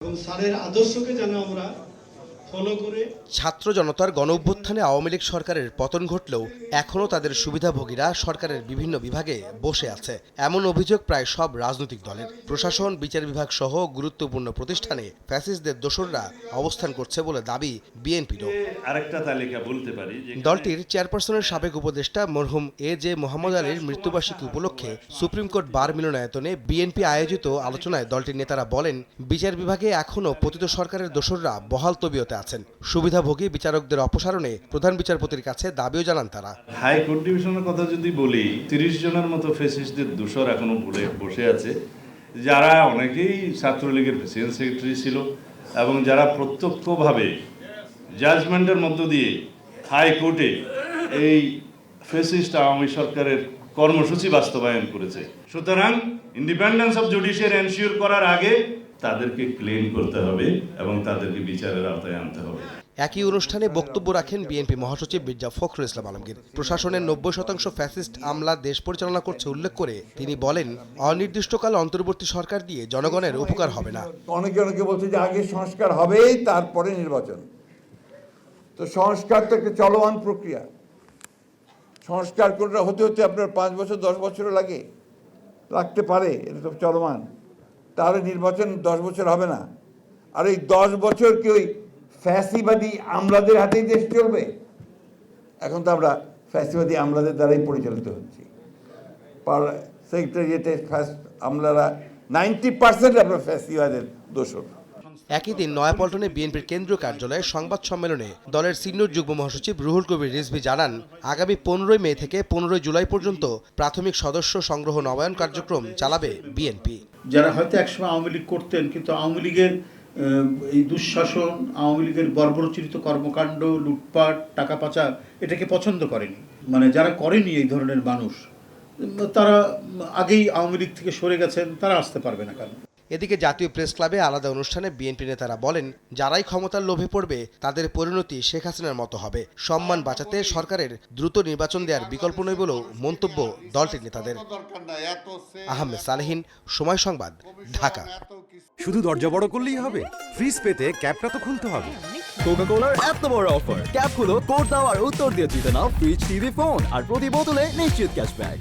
এবং স্যারের আদর্শকে যেন আমরা ফলো করে। ছাত্র জনতার গণঅভ্যুত্থানে আওয়ামী লীগ সরকারের পতন ঘটলেও এখনও তাদের সুবিধাভোগীরা সরকারের বিভিন্ন বিভাগে বসে আছে, এমন অভিযোগ প্রায় সব রাজনৈতিক দলের। প্রশাসন, বিচার বিভাগ সহ গুরুত্বপূর্ণ প্রতিষ্ঠানে ফ্যাসিস্টদের দোসররা অবস্থান করছে বলে দাবি বিএনপিরও। আরেকটা তালিকা বলতে পারি, দলটির চেয়ারপারসনের সাবেক উপদেষ্টা মরহুম এ.জে. মোহাম্মদ আলীর মৃত্যুবার্ষিকী উপলক্ষে সুপ্রিম কোর্ট বার মিলনায়তনে বিএনপি আয়োজিত আলোচনায় দলটির নেতারা বলেন, বিচার বিভাগে এখনও পতিত সরকারের দোসররা বহাল তবিয়তে আছেন। সুবিধাভোগী বিচারকদের অপসারণে প্রধান বিচারপতির কাছে দাবিও জানান তারা। হাইকোর্ট ডিভিশনের কথা যদি বলি, 30 জনের মতো ফ্যাসিস্টদের দোসর এখনো বসে আছে, যারা অনেকেই ছাত্রলীগের প্রেসিডেন্ট সেক্রেটারি ছিল এবং যারা প্রত্যক্ষভাবে জাজমেন্টের মধ্য দিয়ে হাইকোর্টে এই ফ্যাসিস্ট আওয়ামী সরকারের কর্মসূচি বাস্তবায়ন করেছে। সুতরাং ইন্ডিপেন্ডেন্স অফ জুডিশিয়ারি এনশিওর করার আগে তাদেরকে ক্লেম করতে হবে এবং তাদেরকে বিচারের আওতায় আনতে হবে। একই অনুষ্ঠানে বক্তব্য রাখেন বিএনপি মহাসচিব মির্জা ফখরুল ইসলাম আলমগীর। প্রশাসনের 90% ফ্যাসিস্ট আমলা দেশ পরিচালনা করছে উল্লেখ করে তিনি বলেন, অনির্দিষ্টকাল অন্তর্বর্তী সরকার দিয়ে জনগণের উপকার হবে না। অনেকে বলছে যে আগে সংস্কার হবেই, তারপরে নির্বাচন। তো সংস্কার তো একটা চলমান প্রক্রিয়া। সংস্কার করে হতে হতে আপনার 5 বছর 10 বছরও লাগতে পারে, এটা তো চলমান। তাহলে নির্বাচন 10 বছর হবে না। আর এই 10 বছর কি ওই ফ্যাসিবাদী আমলাদের হাতেই দেশ চলবে? এখন তো আমরা ফ্যাসিবাদী আমলাদের দ্বারাই পরিচালিত হচ্ছি। সেক্রেটারিয়েটে আমলারা 90% আমরা ফ্যাসিবাদের দোষর। একই দিন নয়াপল্টনে বিএনপির কেন্দ্রীয় কার্যালয়ে সংবাদ সম্মেলনে দলের সিনিয়র যুগ্ম মহাসচিব রুহুল কবির রিজভী জানান, আগামী 15 মে থেকে 15 জুলাই পর্যন্ত প্রাথমিক সদস্য সংগ্রহ নবায়ন কার্যক্রম চালাবে বিএনপি। যারা হয়তো একসময় আওয়ামী লীগ করতেন, কিন্তু আওয়ামী লীগের এই দুঃশাসন, আওয়ামী লীগের বর্বরোচিত কর্মকাণ্ড, লুটপাট, টাকা পাচার, এটাকে পছন্দ করেনি। মানে যারা করেনি এই ধরনের মানুষ, তারা আগেই আওয়ামী লীগ থেকে সরে গেছেন, তারা আসতে পারবে না কেন? এদিকে জাতীয় প্রেস ক্লাবে আলাদা অনুষ্ঠানে বিএনপি নেতারা বলেন, যারাই ক্ষমতার লোভে পড়বে তাদের পরিণতি শেখ হাসিনার মতো হবে। সম্মান বাঁচাতে সরকারের দ্রুত নির্বাচন দেওয়ার বিকল্প নয় বলেও মন্তব্য দলটির নেতাদের। আহমেদ সালেহীন, সময় সংবাদ, ঢাকা। শুধু দরজা বড় করলেই হবে? ফ্রিজ পেতে ক্যাপটা তো খুলতে হবে। কোকা-কোলার এত বড় অফার, ক্যাপ খুলো, কোড দাও আর উত্তর দিয়ে জিতে নাও ফ্রিজ, টিভি, ফোন আর প্রতি বোতলে নিশ্চিত ক্যাশব্যাক।